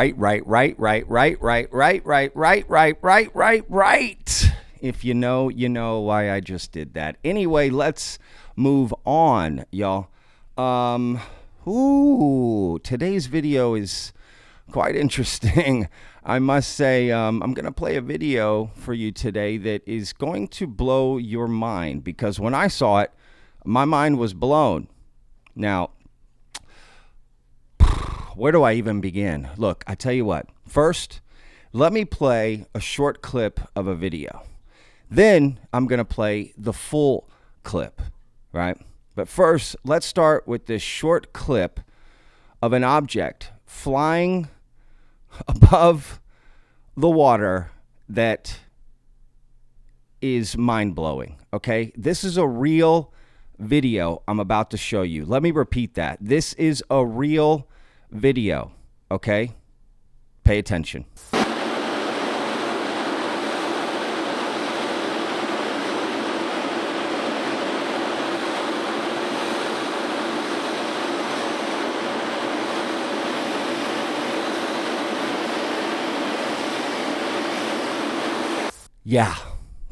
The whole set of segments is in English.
Right. If you know, you know why I just did that. Anyway, let's move on, y'all. Today's video is quite interesting. I must say, I'm going to play a video for you today that is going to blow your mind, because when I saw it, my mind was blown. Now, where do I even begin? Look, I tell you what. First, let me play a short clip of a video. Then I'm going to play the full clip, right? But first, let's start with this short clip of an object flying above the water that is mind-blowing, okay? This is a real video I'm about to show you. Let me repeat that. This is a real video, okay? Pay attention. Yeah,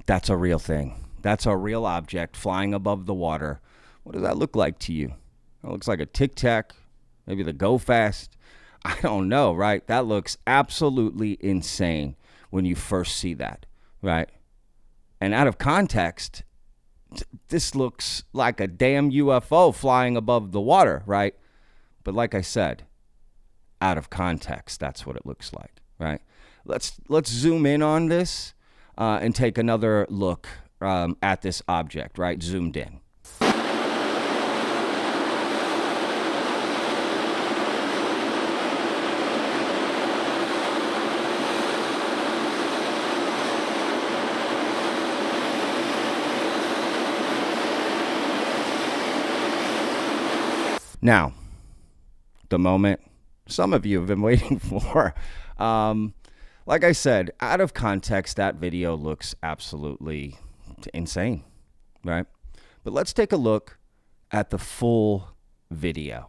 that's a real thing. That's a real object flying above the water. What does that look like to you? It looks like a Tic Tac, maybe the Go Fast. I don't know, right? That looks absolutely insane when you first see that, right? And out of context, this looks like a damn UFO flying above the water, right? But like I said, out of context, that's what it looks like, right? Let's zoom in on this. And take another look at this object, right? Zoomed in. Now, the moment some of you have been waiting for. Like I said, out of context, that video looks absolutely insane, right? But let's take a look at the full video,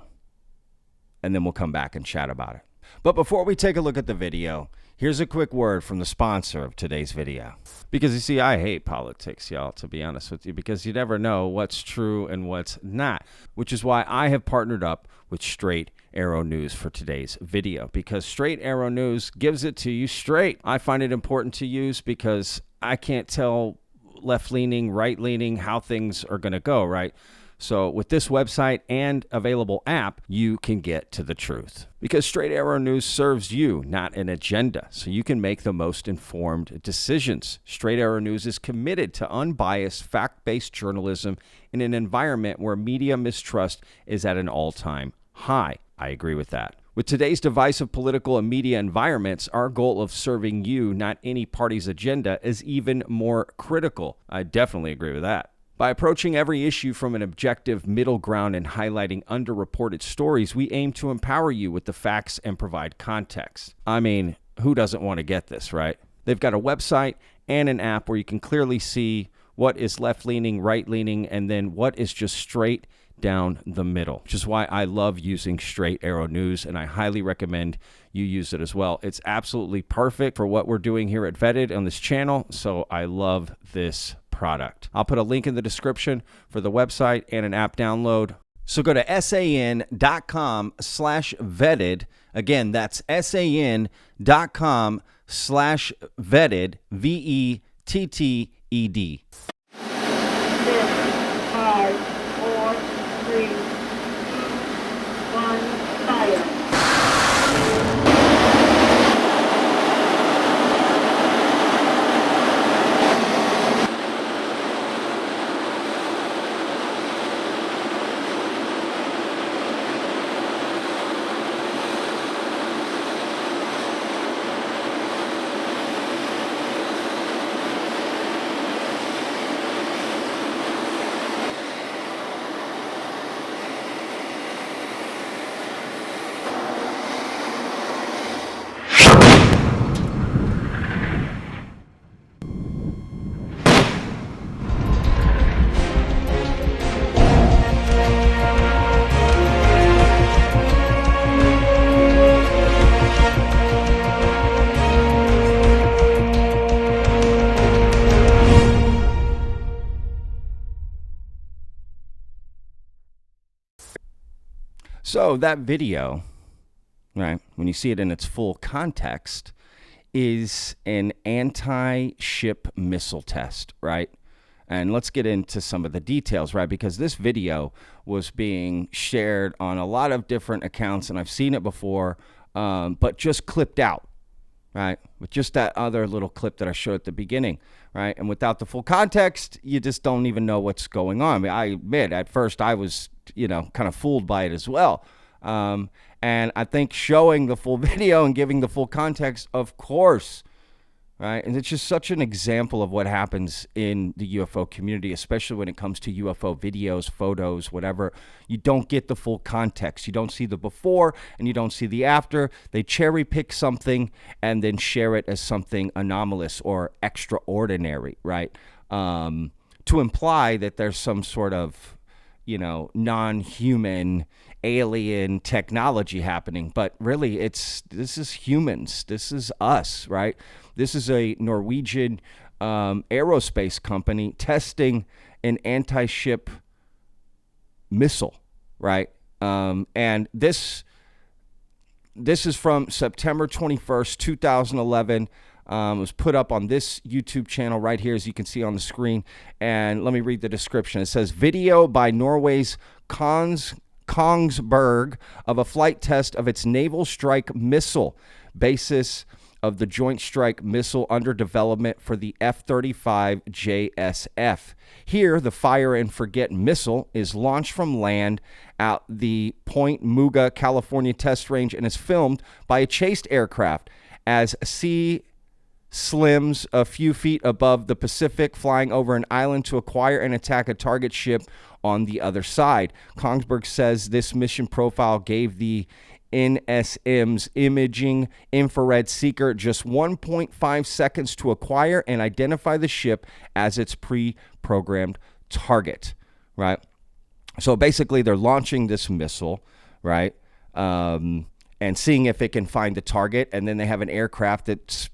and then we'll come back and chat about it. But before we take a look at the video, here's a quick word from the sponsor of today's video. Because you see, I hate politics, y'all, to be honest with you, because you never know what's true and what's not, which is why I have partnered up with Straight Arrow News for today's video, because Straight Arrow News gives it to you straight. I find it important to use because I can't tell left-leaning, right-leaning how things are going to go, right? So with this website and available app, you can get to the truth. Because Straight Arrow News serves you, not an agenda, so you can make the most informed decisions. Straight Arrow News is committed to unbiased, fact-based journalism in an environment where media mistrust is at an all-time high. I agree with that. With today's divisive political and media environments, our goal of serving you, not any party's agenda, is even more critical. I definitely agree with that. By approaching every issue from an objective middle ground and highlighting underreported stories, we aim to empower you with the facts and provide context. I mean, who doesn't want to get this, right? They've got a website and an app where you can clearly see what is left-leaning, right-leaning, and then what is just straight down the middle, which is why I love using Straight Arrow News, and I highly recommend you use it as well. It's absolutely perfect for what we're doing here at Vetted on this channel, so I love this product. I'll put a link in the description for the website and an app download. So go to san.com/vetted. Again, that's san.com/vetted, VETTED. 5, 4, 3, 2, 1, fire. So that video, right, when you see it in its full context, is an anti-ship missile test, right? And let's get into some of the details, right? Because this video was being shared on a lot of different accounts, and I've seen it before, but just clipped out, right? With just that other little clip that I showed at the beginning, right? And without the full context, you just don't even know what's going on. I mean, I admit, at first I was, kind of fooled by it as well. And I think showing the full video and giving the full context, of course, right? And it's just such an example of what happens in the UFO community, especially when it comes to UFO videos, photos, whatever. You don't get the full context. You don't see the before and you don't see the after. They cherry pick something and then share it as something anomalous or extraordinary, right? To imply that there's some sort of, non-human alien technology happening. But really, this is humans. This is us, right? This is a Norwegian aerospace company testing an anti-ship missile, right? And this is from September 21st, 2011. It was put up on this YouTube channel right here, as you can see on the screen. And let me read the description. It says, video by Norway's Kongsberg of a flight test of its naval strike missile, basis of the Joint Strike Missile under development for the F-35 JSF. Here, the fire and forget missile is launched from land at the Point Muga, California test range and is filmed by a chased aircraft as sea slims a few feet above the Pacific, flying over an island to acquire and attack a target ship on the other side. Kongsberg says this mission profile gave the NSM's imaging infrared seeker just 1.5 seconds to acquire and identify the ship as its pre-programmed target, right? So basically they're launching this missile, right? And seeing if it can find the target, and then they have an aircraft that's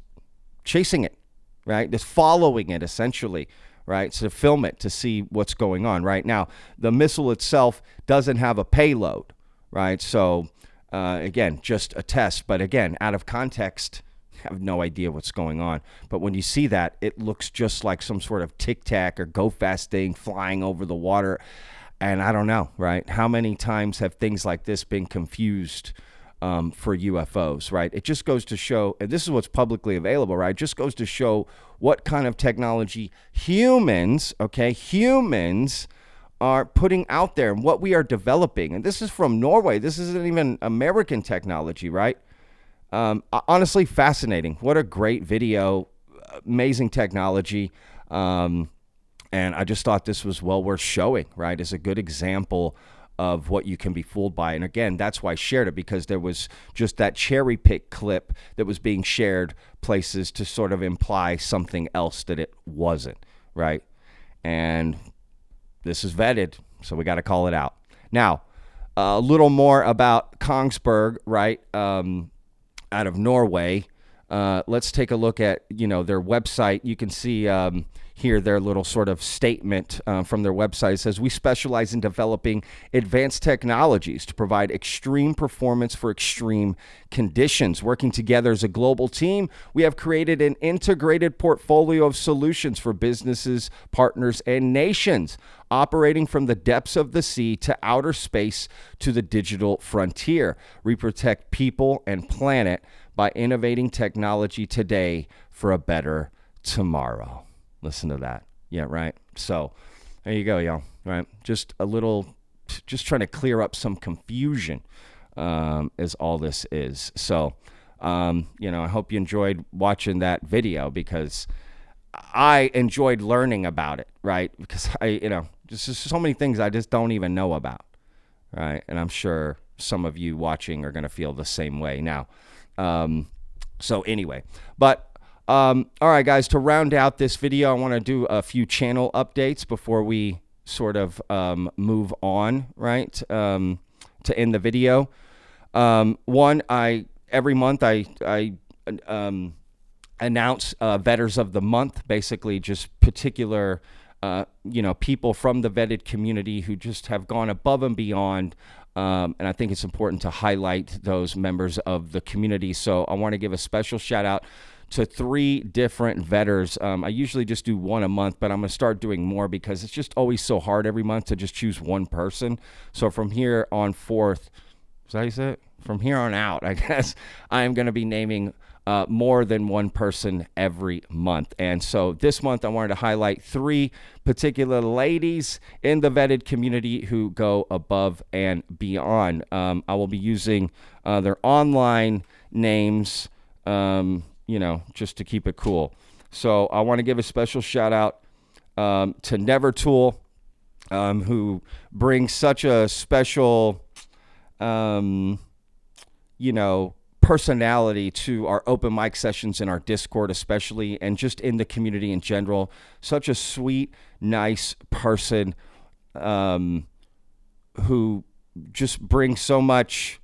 chasing it, right? Just following it, essentially, right? So to film it, to see what's going on. Right now, the missile itself doesn't have a payload, right? So again, just a test, but again, out of context, I have no idea what's going on. But when you see that, it looks just like some sort of Tic Tac or Go Fast thing flying over the water. And I don't know, right? How many times have things like this been confused for UFOs, right? It just goes to show, and this is what's publicly available, right? It just goes to show what kind of technology humans are putting out there and what we are developing. And this is from Norway. This isn't even American technology, right? Honestly, fascinating. What a great video. Amazing technology. And I just thought this was well worth showing, right? As a good example of what you can be fooled by. And again, that's why I shared it, because there was just that cherry pick clip that was being shared places to sort of imply something else that it wasn't, right? And this is vetted, so we got to call it out. Now, a little more about Kongsberg, right, out of Norway. Let's take a look at, their website. You can see here their little sort of statement from their website. It says, we specialize in developing advanced technologies to provide extreme performance for extreme conditions. Working together as a global team, we have created an integrated portfolio of solutions for businesses, partners, and nations, operating from the depths of the sea to outer space to the digital frontier. We protect people and planet by innovating technology today for a better tomorrow. Listen to that. Yeah, right. So there you go, y'all. Right. Just trying to clear up some confusion is all this is. So, I hope you enjoyed watching that video, because I enjoyed learning about it, right? Because just so many things I just don't even know about, right? And I'm sure some of you watching are going to feel the same way now. So anyway, but all right, guys, to round out this video, I want to do a few channel updates before we sort of move on, right, to end the video. One, every month I announce Vetters of the Month, basically just particular people from the vetted community who just have gone above and beyond And I think it's important to highlight those members of the community. So I want to give a special shout out to 3 different vetters. I usually just do one a month, but I'm going to start doing more because it's just always so hard every month to just choose one person. So from here on forth, is that how you say it? From here on out, I guess I am going to be naming more than one person every month. And so this month I wanted to highlight 3 particular ladies in the vetted community who go above and beyond. I will be using their online names, just to keep it cool. So I want to give a special shout out to Never Tool, who brings such a special, personality to our open mic sessions in our Discord, especially, and just in the community in general. Such a sweet, nice person, who just brings so much,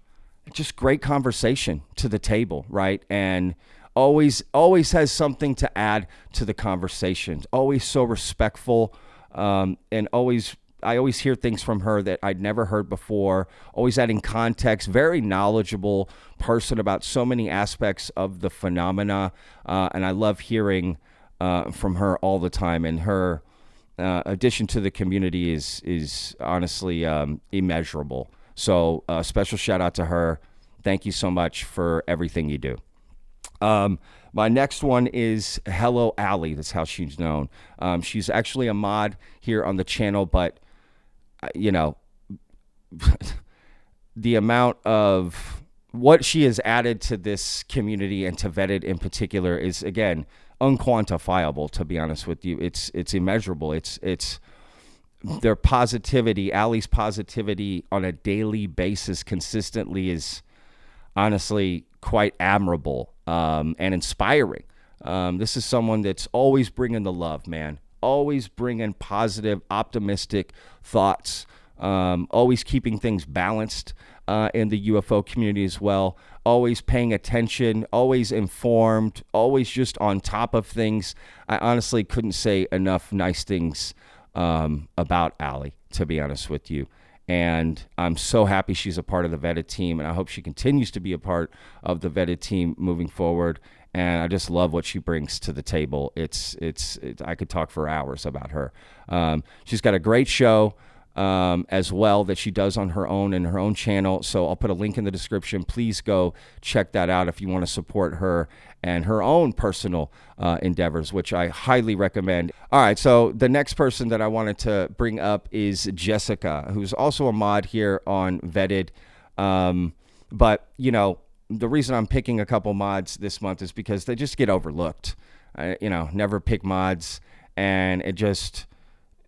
just great conversation to the table, right? And always has something to add to the conversations. Always so respectful, and I always hear things from her that I'd never heard before, always adding context, very knowledgeable person about so many aspects of the phenomena. And I love hearing from her all the time. And her addition to the community is honestly immeasurable. So special shout out to her. Thank you so much for everything you do. My next one is Hello Allie. That's how she's known. She's actually a mod here on the channel, but the amount of what she has added to this community and to Vetted in particular is, again, unquantifiable, to be honest with you. It's immeasurable. It's their positivity, Allie's positivity on a daily basis consistently is honestly quite admirable and inspiring. This is someone that's always bringing the love, man. Always bringing positive, optimistic thoughts. Always keeping things balanced in the UFO community as well. Always paying attention. Always informed. Always just on top of things. I honestly couldn't say enough nice things about Allie, to be honest with you. And I'm so happy she's a part of the Vetted team, and I hope she continues to be a part of the Vetted team moving forward. And I just love what she brings to the table. It's I could talk for hours about her. She's got a great show as well that she does on her own in her own channel. So I'll put a link in the description. Please go check that out if you want to support her and her own personal endeavors, which I highly recommend. All right, so the next person that I wanted to bring up is Jessica, who's also a mod here on Vetted. But, the reason I'm picking a couple mods this month is because they just get overlooked. Never pick mods, and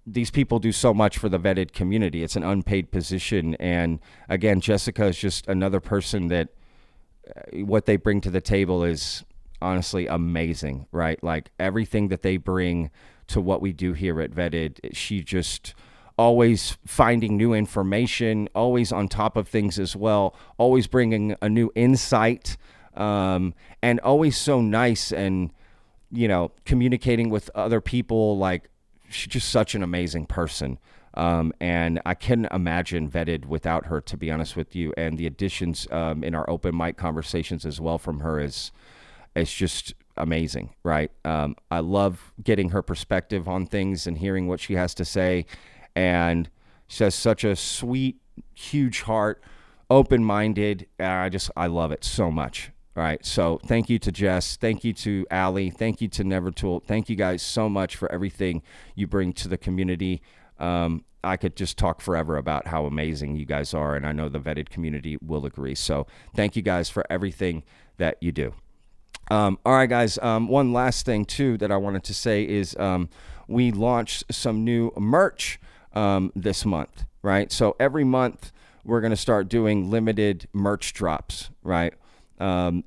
these people do so much for the Vetted community. It's an unpaid position, and again, Jessica is just another person that what they bring to the table is honestly amazing, right? Like everything that they bring to what we do here at Vetted, she just always finding new information, always on top of things as well, always bringing a new insight, and always so nice and, communicating with other people. Like, she's just such an amazing person. And I couldn't imagine Vetted without her, to be honest with you. And the additions in our open mic conversations as well from her is just amazing, right? I love getting her perspective on things and hearing what she has to say. And she has such a sweet, huge heart, open-minded. I love it so much. All right. So thank you to Jess. Thank you to Allie. Thank you to Nevertool. Thank you guys so much for everything you bring to the community. I could just talk forever about how amazing you guys are, and I know the Vetted community will agree. So thank you guys for everything that you do. All right, guys. One last thing, too, that I wanted to say is we launched some new merch this month, right? So every month we're going to start doing limited merch drops, right?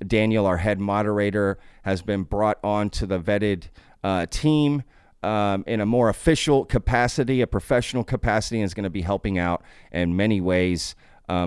Daniel, our head moderator, has been brought on to the Vetted team in a more official capacity, a professional capacity, and is going to be helping out in many ways.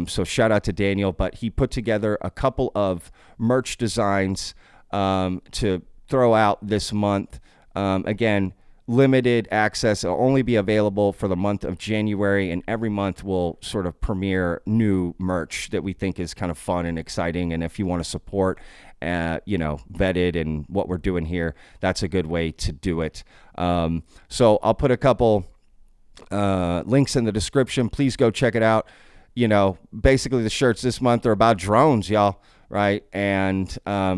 So shout out to Daniel, but he put together a couple of merch designs to throw out this month. Again, limited access. It'll only be available for the month of January, and every month we'll sort of premiere new merch that we think is kind of fun and exciting. And if you want to support, Vetted and what we're doing here, that's a good way to do it. So I'll put a couple links in the description. Please go check it out. Basically the shirts this month are about drones, y'all. Right. And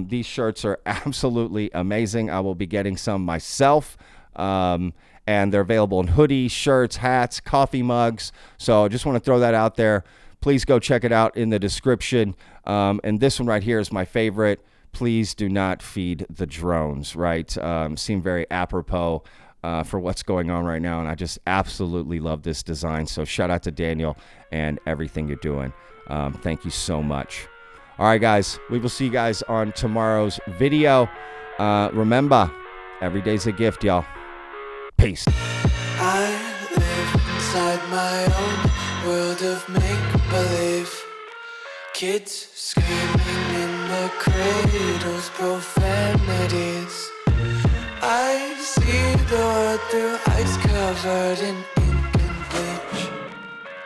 these shirts are absolutely amazing. I will be getting some myself. And they're available in hoodies, shirts, hats, coffee mugs. So I just want to throw that out there. Please go check it out in the description. And this one right here is my favorite. Please do not feed the drones, right? Seem very apropos for what's going on right now. And I just absolutely love this design. So shout out to Daniel and everything you're doing. Thank you so much. All right, guys, we will see you guys on tomorrow's video. Remember, every day's a gift, y'all. Peace. I live inside my own world of make-believe. Kids screaming in the cradles, profanities. I see the world through ice covered in ink and bleach.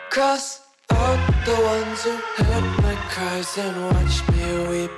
Cross out the ones who heard my cries and watched me weep.